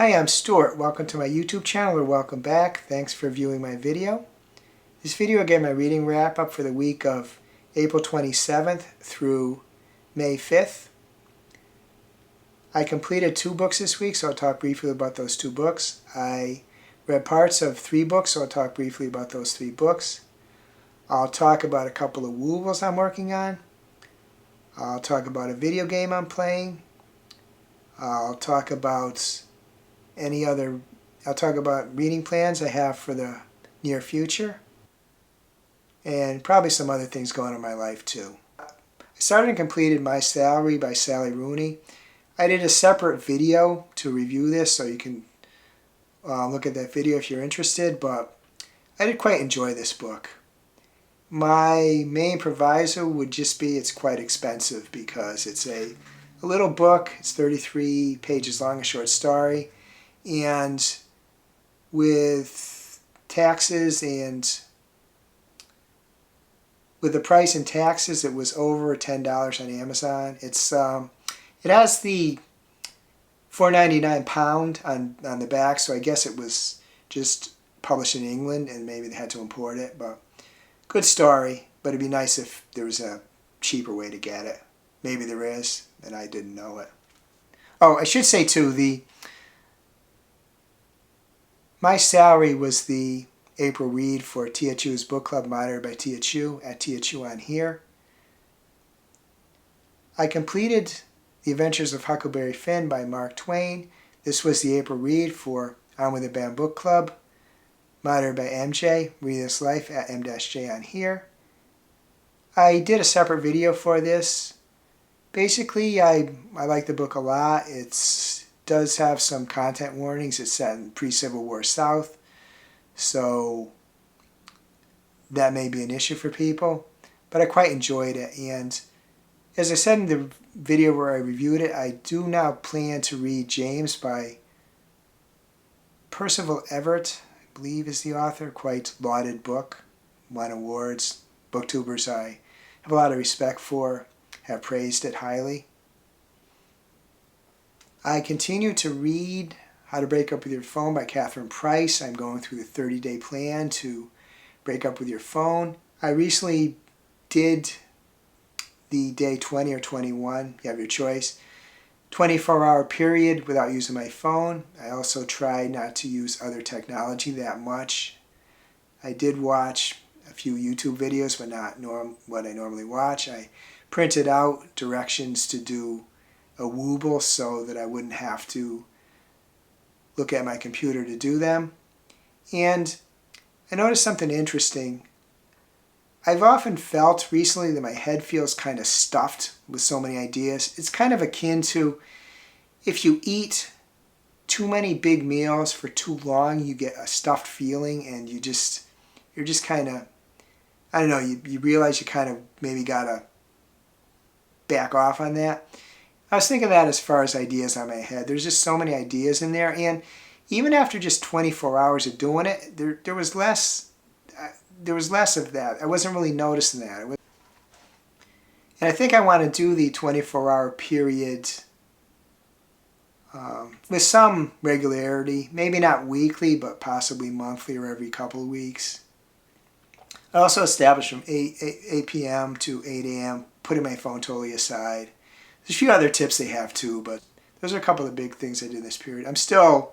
Hi, I'm Stuart. Welcome to my YouTube channel, or welcome back. Thanks for viewing my video. This video again, my reading wrap up for the week of April 27th through May 5th. I completed 2 books this week, so I'll talk briefly about those 2 books. I read parts of 3 books, so I'll talk briefly about those 3 books. I'll talk about a couple of Woobles I'm working on. I'll talk about a video game I'm playing. I'll talk about reading plans I have for the near future, and probably some other things going on in my life too. I started and completed My Salary by Sally Rooney. I did a separate video to review this, so you can look at that video if you're interested, but I did quite enjoy this book. My main proviso would just be it's quite expensive because it's a little book. It's 33 pages long, a short story. And with taxes and with the price and taxes, it was over $10 on Amazon. It has the $4.99 pound on the back, so I guess it was just published in England and maybe they had to import it. But good story, but it'd be nice if there was a cheaper way to get it. Maybe there is, and I didn't know it. Oh, I should say too, My Salary was the April read for Tia Chu's book club, monitored by Tia Chu at Tia Chu on here. I completed The Adventures of Huckleberry Finn by Mark Twain. This was the April read for On With the Bam book club, monitored by MJ, Read This Life at M-J on here. I did a separate video for this. Basically, I like the book a lot. It does have some content warnings. It's set in pre-Civil War South, so that may be an issue for people, but I quite enjoyed it. And as I said in the video where I reviewed it, I do now plan to read James by Percival Everett, I believe is the author. Quite lauded book, won awards. Booktubers I have a lot of respect for have praised it highly. I continue to read How to Break Up With Your Phone by Catherine Price. I'm going through the 30-day plan to break up with your phone. I recently did the day 20 or 21, you have your choice, 24-hour period without using my phone. I also try not to use other technology that much. I did watch a few YouTube videos, but not what I normally watch. I printed out directions to do a Wooble so that I wouldn't have to look at my computer to do them. And I noticed something interesting. I've often felt recently that my head feels kind of stuffed with so many ideas. It's kind of akin to if you eat too many big meals for too long, you get a stuffed feeling and you're just kind of, I don't know, you realize you kind of maybe gotta back off on that. I was thinking that as far as ideas on my head. There's just so many ideas in there, and even after just 24 hours of doing it, there was less of that. I wasn't really noticing that. And I think I want to do the 24-hour period with some regularity, maybe not weekly, but possibly monthly or every couple of weeks. I also established from 8 p.m. to 8 a.m., putting my phone totally aside. There's a few other tips they have too, but those are a couple of the big things I did in this period. I'm still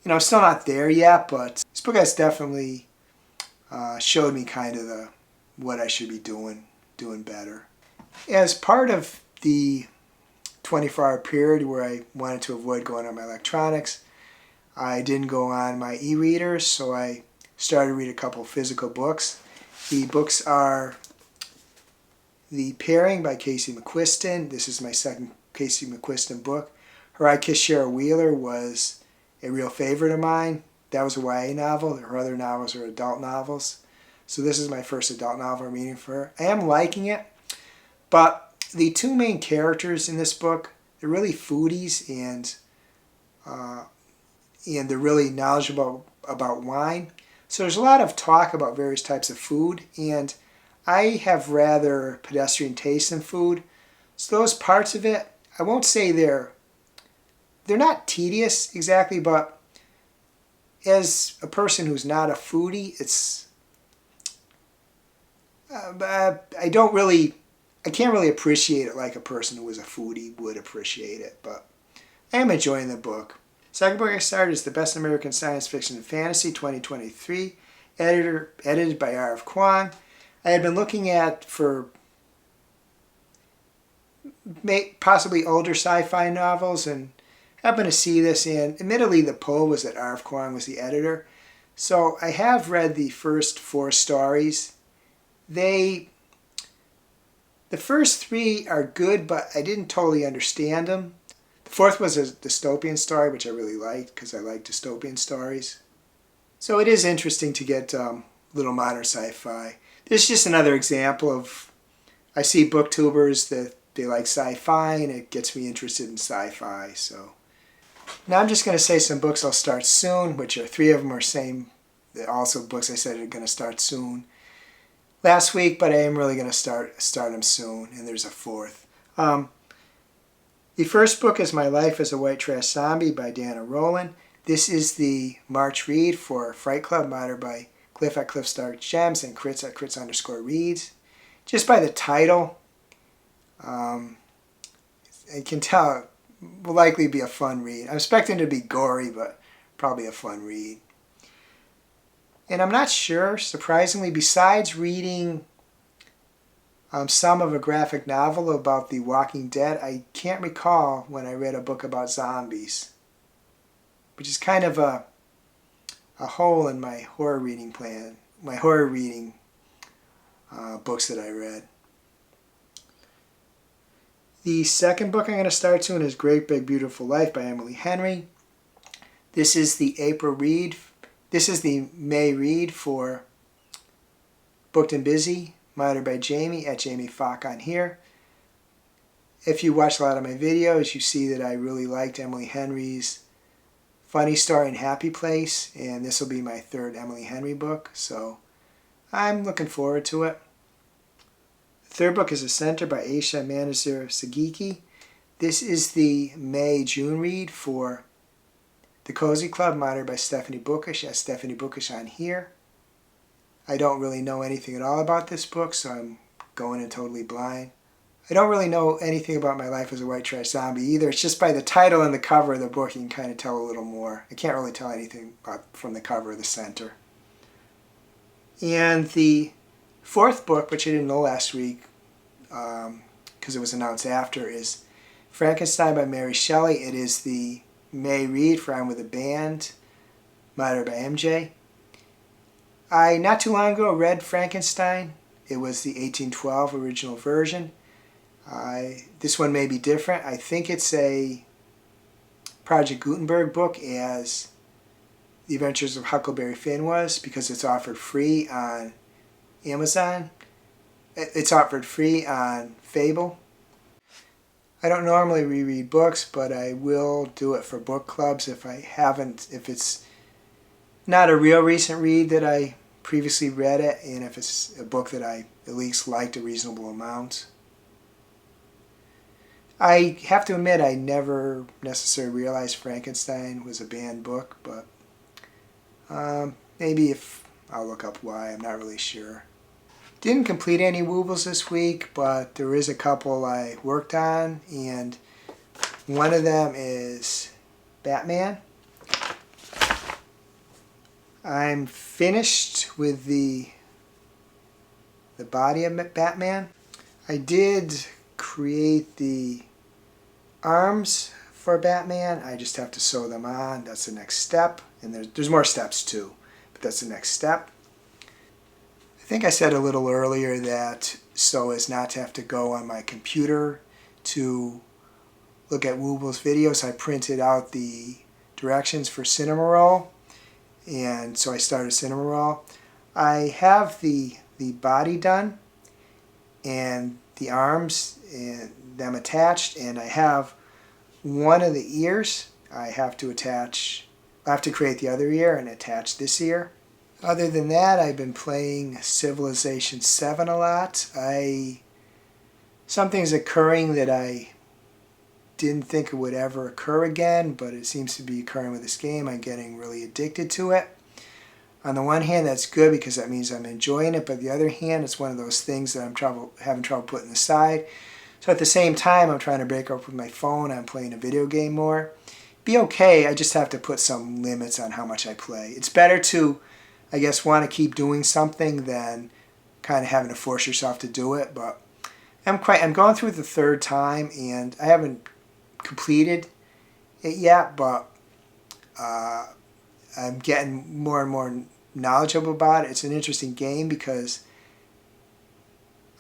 not there yet, but this book has definitely showed me kind of what I should be doing better. As part of the 24-hour period where I wanted to avoid going on my electronics, I didn't go on my e-readers, so I started to read a couple physical books. The books are The Pairing by Casey McQuiston. This is my second Casey McQuiston book. Her I Kiss Shara Wheeler was a real favorite of mine. That was a YA novel. Her other novels are adult novels. So this is my first adult novel I'm reading for her. I am liking it, but the 2 main characters in this book, they're really foodies and they're really knowledgeable about wine. So there's a lot of talk about various types of food, and I have rather pedestrian taste in food. So those parts of it, I won't say they're they're not tedious exactly, but as a person who's not a foodie, it's I can't really appreciate it like a person who was a foodie would appreciate it, but I am enjoying the book. Second book I started is The Best American Science Fiction and Fantasy 2023, edited by R.F. Kuang. I had been looking at for possibly older sci-fi novels and happened to see this, and admittedly the pull was that R.F. Kuang was the editor. So I have read the first 4 stories. The first 3 are good, but I didn't totally understand them. The 4th was a dystopian story, which I really liked because I like dystopian stories. So it is interesting to get little modern sci-fi. This is just another example of, I see booktubers that they like sci-fi and it gets me interested in sci-fi. So now I'm just going to say some books I'll start soon, which are 3 of them are also books I said are going to start soon last week, but I am really going to start them soon, and there's a 4th. The first book is My Life as a White Trash Zombie by Rowland. This is the March read for Fright Club, moderate by Cliff at Cliff Stark Gems and Crits at Crits_reads. Just by the title, I can tell it will likely be a fun read. I'm expecting it to be gory, but probably a fun read. And I'm not sure, surprisingly, besides reading some of a graphic novel about The Walking Dead, I can't recall when I read a book about zombies, which is kind of a hole in my horror reading plan, my horror reading books that I read. The second book I'm going to start soon is Great Big Beautiful Life by Emily Henry. This is the May read for Booked and Busy, moderate by Jamie at Jamie Falk on here. If you watch a lot of my videos, you see that I really liked Emily Henry's Funny Story and Happy Place, and this will be my 3rd Emily Henry book, so I'm looking forward to it. The 3rd book is Ascenter by Aisha Manazir Sagiki. This is the May-June read for The Cozy Club, moderate by Stephanie Bookish at Stephanie Bookish on here. I don't really know anything at all about this book, so I'm going in totally blind. I don't really know anything about My Life as a White Trash Zombie either. It's just by the title and the cover of the book you can kind of tell a little more. I can't really tell anything from the cover or the center. And the 4th book, which I didn't know last week because it was announced after, is Frankenstein by Mary Shelley. It is the May read for I'm with a Band, moderate by MJ. I, not too long ago, read Frankenstein. It was the 1812 original version. This one may be different. I think it's a Project Gutenberg book as The Adventures of Huckleberry Finn was, because it's offered free on Amazon. It's offered free on Fable. I don't normally reread books, but I will do it for book clubs if it's not a real recent read that I previously read it, and if it's a book that I at least liked a reasonable amount. I have to admit I never necessarily realized Frankenstein was a banned book, but maybe if I'll look up why, I'm not really sure. Didn't complete any Woobles this week, but there is a couple I worked on, and one of them is Batman. I'm finished with the body of Batman. I did create the arms for Batman. I just have to sew them on. That's the next step. And there's more steps too, but that's the next step. I think I said a little earlier that so as not to have to go on my computer to look at Wooble's videos, I printed out the directions for Cinnamoroll, and so I started Cinnamoroll. I have the body done and the arms and them attached, and I have one of the ears. I have to create the other ear and attach this ear. Other than that, I've been playing Civilization 7 a lot. Something's occurring that I didn't think it would ever occur again, but it seems to be occurring with this game. I'm getting really addicted to it. On the one hand, that's good because that means I'm enjoying it, but on the other hand, it's one of those things that I'm having trouble putting aside. So at the same time, I'm trying to break up with my phone. I'm playing a video game more. Be okay, I just have to put some limits on how much I play. It's better to, I guess, want to keep doing something than kind of having to force yourself to do it. But I'm going through it the third time, and I haven't completed it yet, but I'm getting more and more knowledgeable about it. It's an interesting game because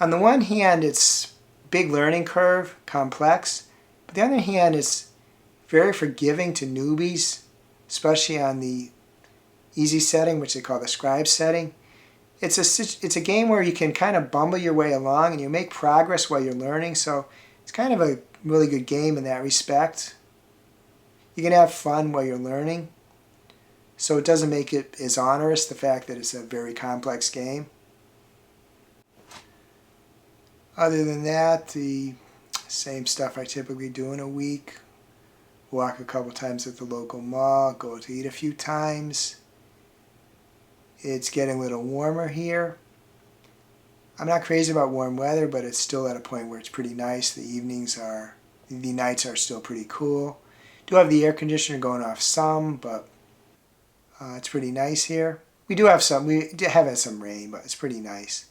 on the one hand, it's big learning curve, complex, but on the other hand, it's very forgiving to newbies, especially on the easy setting, which they call the scribe setting. It's a game where you can kind of bumble your way along and you make progress while you're learning, so it's kind of a really good game in that respect. You can have fun while you're learning, so it doesn't make it as onerous, the fact that it's a very complex game. Other than that, the same stuff I typically do in a week. Walk a couple times at the local mall, go to eat a few times. It's getting a little warmer here. I'm not crazy about warm weather, but it's still at a point where it's pretty nice. The nights are still pretty cool. Do have the air conditioner going off some, but it's pretty nice here. We have had some rain, but it's pretty nice.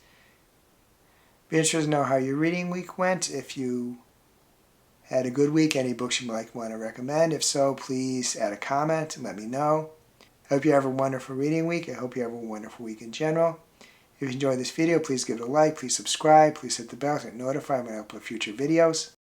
Be interested to know how your reading week went. If you had a good week, any books you might want to recommend. If so, please add a comment and let me know. I hope you have a wonderful reading week. I hope you have a wonderful week in general. If you enjoyed this video, please give it a like, please subscribe, please hit the bell to get notified when I upload future videos.